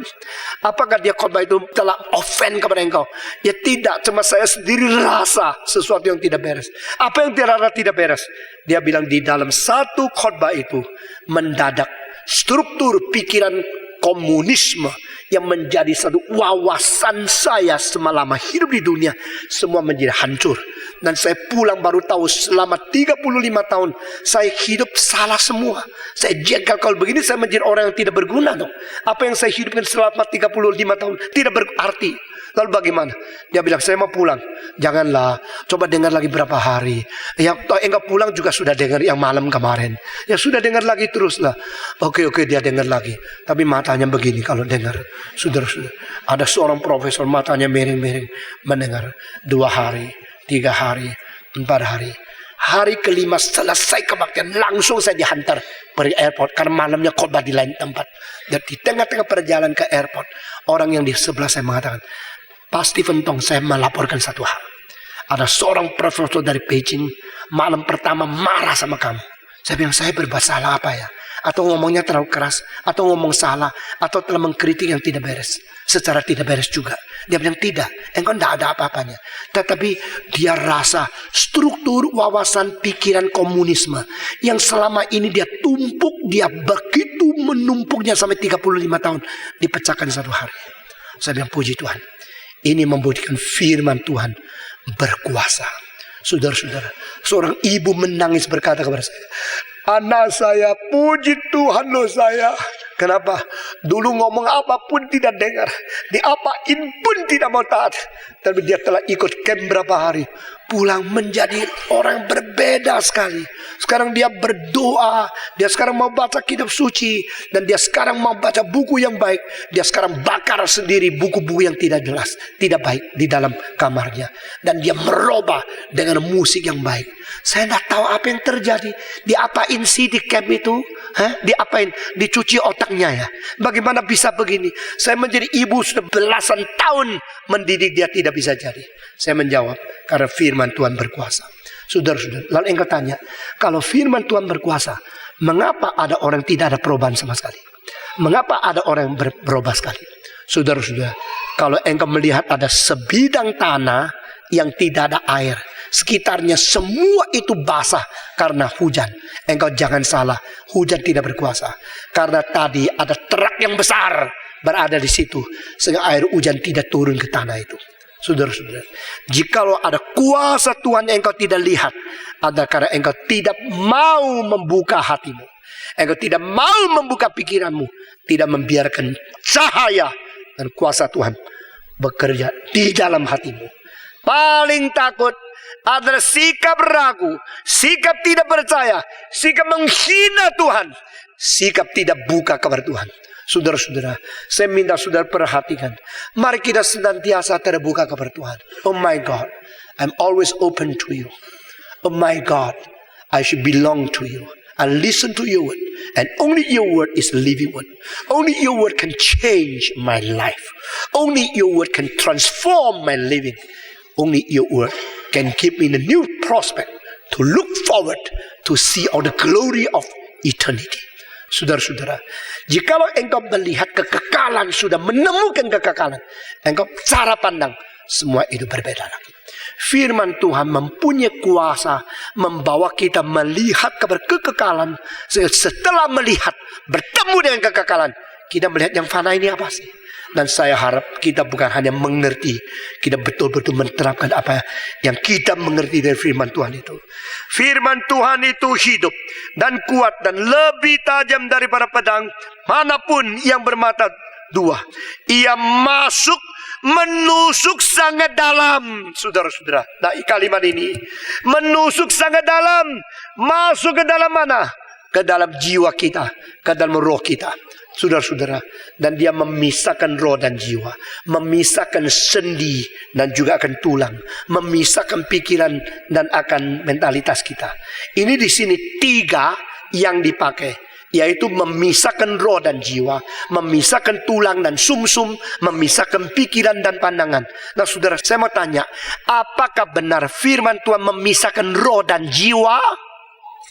Apakah dia khotbah itu telah offend kepada engkau? Ya tidak, cuma saya sendiri rasa sesuatu yang tidak beres. Apa yang tidak beres? Dia bilang di dalam satu khotbah itu mendadak struktur pikiran komunisme yang menjadi satu wawasan saya selama hidup di dunia semua menjadi hancur. Dan saya pulang baru tahu selama 35 tahun saya hidup salah semua. Saya jengkel kalau begini saya menjadi orang yang tidak berguna dong. Apa yang saya hidupkan selama 35 tahun tidak berarti. Lalu bagaimana? Dia bilang, saya mau pulang. Janganlah, coba dengar lagi berapa hari. Ya, engkau pulang juga sudah dengar yang malam kemarin. Ya sudah dengar lagi teruslah. Oke, dia dengar lagi. Tapi matanya begini kalau dengar. Sudah. Ada seorang profesor matanya miring-miring mendengar 2 hari, 3 hari, 4 hari. Hari kelima selesai kebaktian, langsung saya dihantar pergi airport karena malamnya khotbah di lain tempat. Dan di tengah-tengah perjalanan ke airport, orang yang di sebelah saya mengatakan, Pak Stephen Tong, saya melaporkan satu hal. Ada seorang profesor dari Beijing malam pertama marah sama kamu. Saya bilang, saya berbuat salah apa ya? Atau ngomongnya terlalu keras, atau ngomong salah, atau telah mengkritik yang tidak beres. Secara tidak beres juga. Dia bilang, tidak, engkau tidak ada apa-apanya. Tetapi dia rasa struktur wawasan pikiran komunisme yang selama ini dia tumpuk, dia begitu menumpuknya sampai 35 tahun, dipecahkan satu hari. Saya bilang, puji Tuhan. Ini membuktikan firman Tuhan berkuasa. Saudara-saudara, seorang ibu menangis berkata kepada saya, anak saya, puji Tuhan loh saya. Kenapa? Dulu ngomong apapun tidak dengar, diapain pun tidak mau taat. Tapi dia telah ikut camp berapa hari, pulang menjadi orang berbeda sekali. Sekarang dia berdoa, dia sekarang mau baca kitab suci, dan dia sekarang mau baca buku yang baik. Dia sekarang bakar sendiri buku-buku yang tidak jelas, tidak baik di dalam kamarnya. Dan dia merubah dengan musik yang baik. Saya tidak tahu apa yang terjadi. Diapain sih di camp itu? Diapain? Dicuci otaknya ya? Bagaimana bisa begini? Saya menjadi ibu sudah belasan tahun mendidik dia tidak bisa jadi. Saya menjawab, karena firman Tuhan berkuasa. Saudara-saudara, lalu engkau tanya, kalau firman Tuhan berkuasa, mengapa ada orang tidak ada perubahan sama sekali? Mengapa ada orang yang berubah sekali? Saudara-saudara, kalau engkau melihat ada sebidang tanah yang tidak ada air, sekitarnya semua itu basah karena hujan, engkau jangan salah, hujan tidak berkuasa. Karena tadi ada terak yang besar berada di situ, sehingga air hujan tidak turun ke tanah itu. Saudara-saudara, jikalau ada kuasa Tuhan yang engkau tidak lihat, adalah karena engkau tidak mau membuka hatimu, engkau tidak mau membuka pikiranmu, tidak membiarkan cahaya dan kuasa Tuhan bekerja di dalam hatimu. Paling takut adalah sikap ragu, sikap tidak percaya, sikap menghina Tuhan, sikap tidak buka kepada Tuhan. Saudara-saudara, saya minta saudara perhatikan. Mari kita senantiasa terbuka kepada Tuhan. Oh my God, I'm always open to you. Oh my God, I should belong to you. I listen to your word. And only your word is the living word. Only your word can change my life. Only your word can transform my living. Only your word can give me a new prospect to look forward to see all the glory of eternity. Saudara-saudara, jikalau engkau melihat kekekalan, sudah menemukan kekekalan, engkau cara pandang semua itu berbeda lagi. Firman Tuhan mempunyai kuasa membawa kita melihat kepada kekekalan. Setelah melihat, bertemu dengan kekekalan, kita melihat yang fana ini apa sih? Dan saya harap kita bukan hanya mengerti, kita betul-betul menerapkan apa yang kita mengerti dari firman Tuhan itu. Firman Tuhan itu hidup dan kuat dan lebih tajam daripada pedang manapun yang bermata dua. Ia masuk, menusuk sangat dalam, saudara-saudara. Nah, kalimat ini menusuk sangat dalam, masuk ke dalam mana? Ke dalam jiwa kita, ke dalam roh kita, saudara-saudara. Dan dia memisahkan roh dan jiwa, memisahkan sendi dan juga akan tulang, memisahkan pikiran dan akan mentalitas kita. Ini di sini 3 yang dipakai, yaitu memisahkan roh dan jiwa, memisahkan tulang dan sumsum, memisahkan pikiran dan pandangan. Nah, saudara, saya mau tanya, apakah benar firman Tuhan memisahkan roh dan jiwa?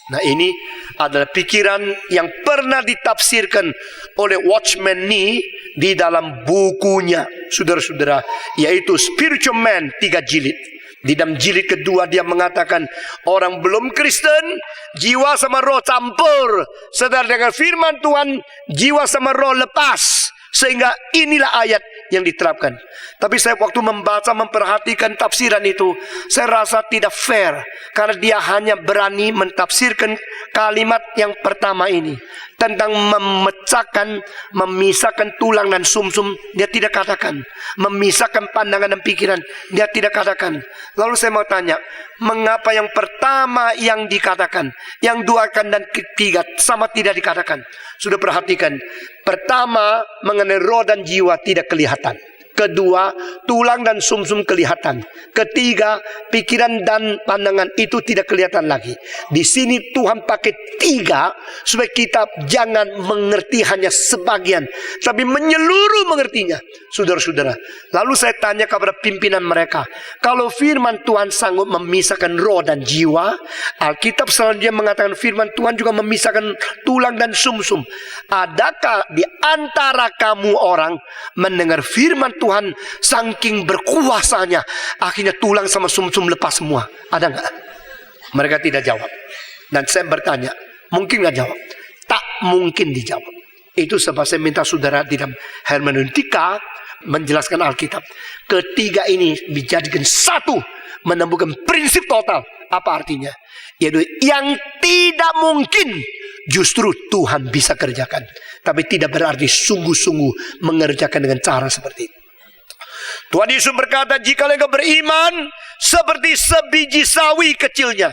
Nah, ini adalah pikiran yang pernah ditafsirkan oleh Watchman Nee di dalam bukunya, saudara-saudara, yaitu Spiritual Man 3 jilid. Di dalam jilid kedua dia mengatakan, orang belum Kristen, jiwa sama roh campur. Sedang dengan firman Tuhan, jiwa sama roh lepas. Sehingga inilah ayat yang diterapkan. Tapi saya waktu membaca, memperhatikan tafsiran itu, saya rasa tidak fair. Karena dia hanya berani mentafsirkan kalimat yang pertama ini. Tentang memecahkan, memisahkan tulang dan sumsum, dia tidak katakan. Memisahkan pandangan dan pikiran, dia tidak katakan. Lalu saya mau tanya, mengapa yang pertama yang dikatakan, yang dua dan ketiga sama tidak dikatakan? Sudah perhatikan, pertama mengenai roh dan jiwa tidak kelihatan. Kedua, tulang dan sumsum kelihatan. Ketiga, pikiran dan pandangan itu tidak kelihatan lagi. Di sini Tuhan pakai 3 supaya kita jangan mengerti hanya sebagian, tapi menyeluruh mengertinya, saudara-saudara. Lalu saya tanya kepada pimpinan mereka, kalau firman Tuhan sanggup memisahkan roh dan jiwa, Alkitab selanjutnya mengatakan firman Tuhan juga memisahkan tulang dan sumsum. Adakah di antara kamu orang mendengar firman Tuhan saking berkuasanya, akhirnya tulang sama sumsum lepas semua? Ada nggak? Mereka tidak jawab. Dan saya bertanya, mungkin nggak jawab? Tak mungkin dijawab. Itu sebab saya minta saudara di dalam hermeneutika menjelaskan Alkitab. Ketiga ini dijadikan satu, menemukan prinsip total. Apa artinya? Yaitu yang tidak mungkin justru Tuhan bisa kerjakan. Tapi tidak berarti sungguh-sungguh mengerjakan dengan cara seperti itu. Tuhan Yesus berkata, jika engkau beriman seperti sebiji sawi kecilnya.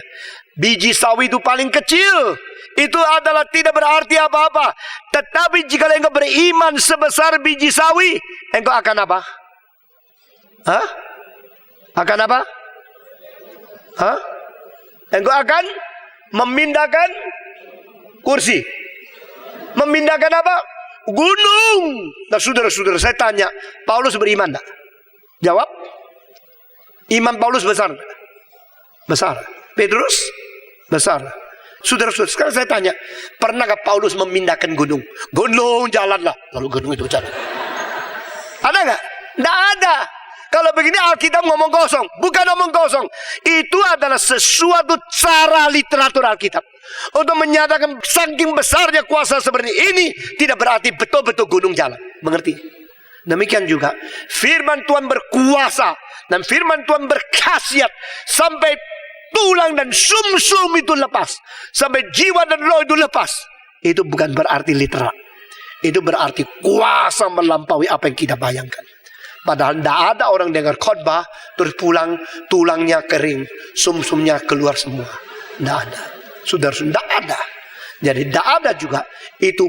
Biji sawi itu paling kecil. Itu adalah tidak berarti apa-apa. Tetapi jika engkau beriman sebesar biji sawi, engkau akan apa? Hah? Akan apa? Hah? Engkau akan memindahkan kursi. Memindahkan apa? Gunung. Nah, saudara-saudara, saya tanya, Paulus beriman tak? Jawab. Iman Paulus besar. Besar. Petrus besar. Saudara-saudara, sekarang saya tanya, pernahkah Paulus memindahkan gunung? Gunung jalanlah, lalu gunung itu jalan. Ada nggak? Nggak ada. Kalau begini Alkitab ngomong kosong. Bukan ngomong kosong. Itu adalah sesuatu cara literatur Alkitab. Untuk menyatakan saking besarnya kuasa seperti ini, tidak berarti betul-betul gunung jalan. Mengerti? Demikian juga firman Tuhan berkuasa. Dan firman Tuhan berkhasiat. Sampai tulang dan sumsum itu lepas. Sampai jiwa dan roh itu lepas. Itu bukan berarti literal. Itu berarti kuasa melampaui apa yang kita bayangkan. Padahal tidak ada orang dengar khotbah terus pulang tulangnya kering, sumsumnya keluar semua. Tidak ada. Saudara, tidak ada. Jadi tidak ada juga itu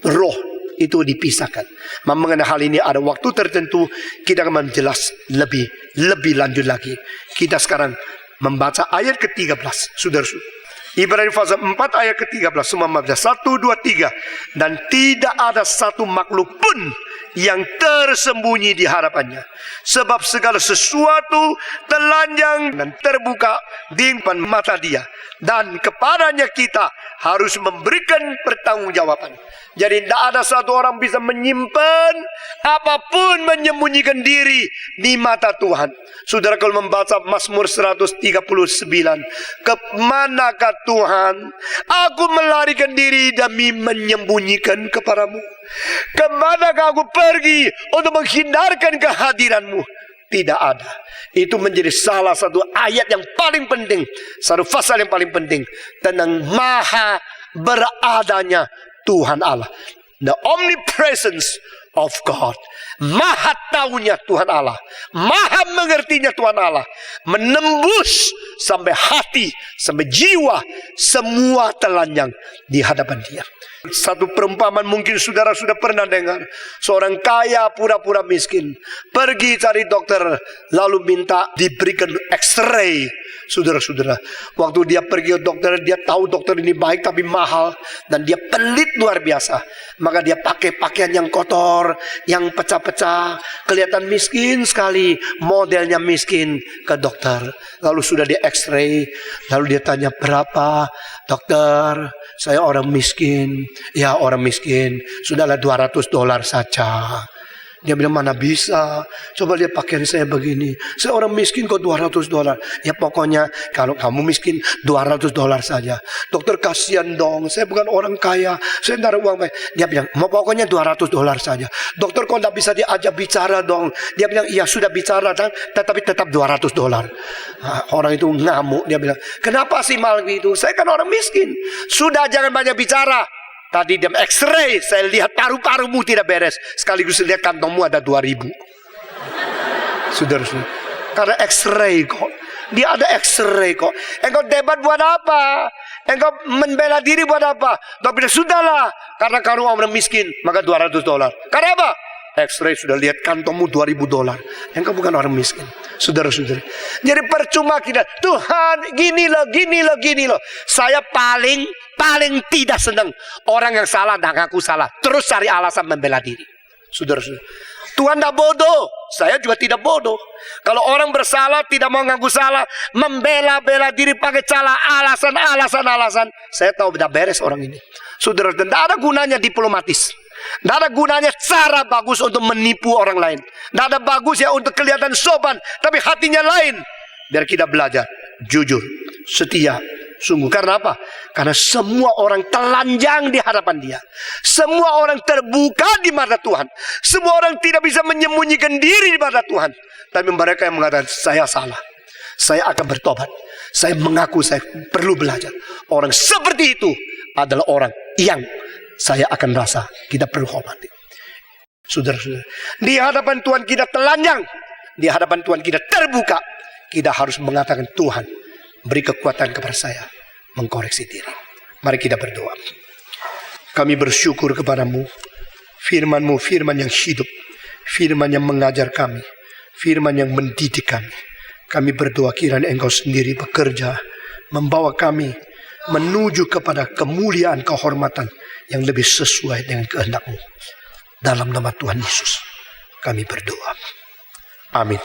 roh itu dipisahkan. Mengenai hal ini ada waktu tertentu kita akan menjelas lebih lanjut lagi. Kita sekarang membaca ayat ke-13, saudara-saudara. Ibrani pasal 4 ayat ke-13 semua membaca 1, 2, 3. Dan tidak ada satu makhluk pun yang tersembunyi di hadapannya, sebab segala sesuatu telanjang dan terbuka di depan mata Dia, dan kepadanya kita harus memberikan pertanggungjawaban. Jadi tidak ada satu orang bisa menyimpan apapun, menyembunyikan diri di mata Tuhan. Saudara kalau membaca Mazmur 139, kemanakah Tuhan? Aku melarikan diri demi menyembunyikan kepadamu. Kemanakah aku pergi untuk menghindarkan kehadiranmu? Tidak ada. Itu menjadi salah satu ayat yang paling penting, satu pasal yang paling penting tentang maha beradanya Tuhan Allah. The omnipresence of God. Maha taunya Tuhan Allah, maha mengertinya Tuhan Allah, menembus sampai hati, sampai jiwa, semua telanjang di hadapan Dia. Satu perumpamaan mungkin saudara sudah pernah dengar. Seorang kaya pura-pura miskin pergi cari dokter, lalu minta diberikan X-ray. Saudara-saudara, waktu dia pergi ke dokter, dia tahu dokter ini baik tapi mahal, dan dia pelit luar biasa. Maka dia pakai pakaian yang kotor, yang pecah-pecah, kelihatan miskin sekali, modelnya miskin ke dokter. Lalu sudah di X-ray, lalu dia tanya, berapa dokter? Saya orang miskin. Ya orang miskin, sudahlah $200 saja. Dia bilang, mana bisa, coba lihat pakaian saya begini, saya orang miskin kok $200. Ya pokoknya kalau kamu miskin $200 saja. Dokter kasihan dong, saya bukan orang kaya, saya tidak ada uang banyak. Dia bilang, mau pokoknya $200 saja. Dokter kok tidak bisa diajak bicara dong? Dia bilang, iya sudah bicara dan tetapi tetap $200. Nah, orang itu ngamuk, dia bilang, kenapa sih mal itu? Saya kan orang miskin. Sudah jangan banyak bicara. Tadi dia X-ray, saya lihat paru-parumu tidak beres. Sekaligus lihat kantongmu ada 2.000. Saudara-saudara, karena X-ray kok. Dia ada X-ray kok. Engkau debat buat apa? Engkau membela diri buat apa? Tapi sudahlah, karena kamu orang miskin, maka $200. Karena apa? X-ray sudah lihat kantongmu $2.000. Engkau bukan orang miskin. Saudara-saudara, jadi percuma kita, Tuhan gini loh. Saya paling tidak senang orang yang salah dan ngaku salah, terus cari alasan membela diri. Saudara-saudara, Tuhan tidak bodoh, saya juga tidak bodoh. Kalau orang bersalah tidak mau ngaku salah, membela diri pakai cara alasan, saya tahu tidak beres orang ini. Saudara, tidak ada gunanya diplomatis. Tidak ada gunanya cara bagus untuk menipu orang lain. Tidak ada bagus ya untuk kelihatan sopan, tapi hatinya lain. Biar kita belajar jujur, setia, sungguh. Karena apa? Karena semua orang telanjang di hadapan Dia. Semua orang terbuka di mata Tuhan. Semua orang tidak bisa menyembunyikan diri di mata Tuhan. Tapi mereka yang mengatakan, saya salah, saya akan bertobat, saya mengaku saya perlu belajar. Orang seperti itu adalah orang yang saya akan rasa kita perlu hormati. Saudara-saudara, di hadapan Tuhan kita telanjang, di hadapan Tuhan kita terbuka. Kita harus mengatakan, Tuhan beri kekuatan kepada saya mengkoreksi diri. Mari kita berdoa. Kami bersyukur kepadamu, firman-Mu firman yang hidup, firman yang mengajar kami, firman yang mendidik kami. Kami berdoa kiranya Engkau sendiri bekerja, membawa kami menuju kepada kemuliaan, kehormatan yang lebih sesuai dengan kehendak-Mu. Dalam nama Tuhan Yesus kami berdoa. Amin.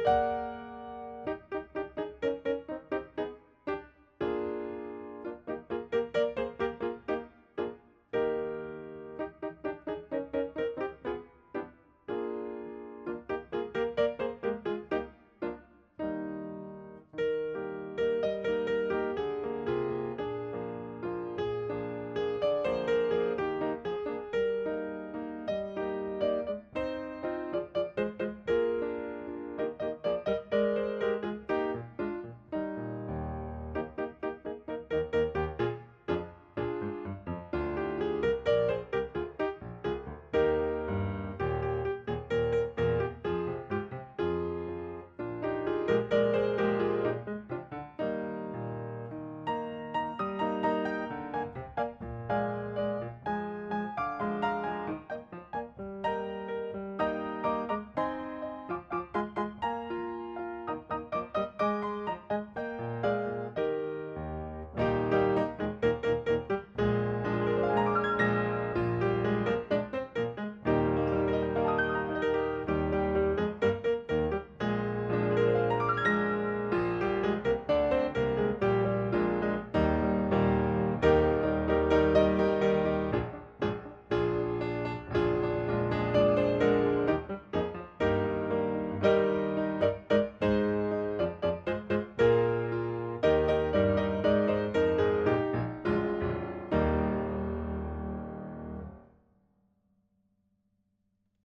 Tuhan.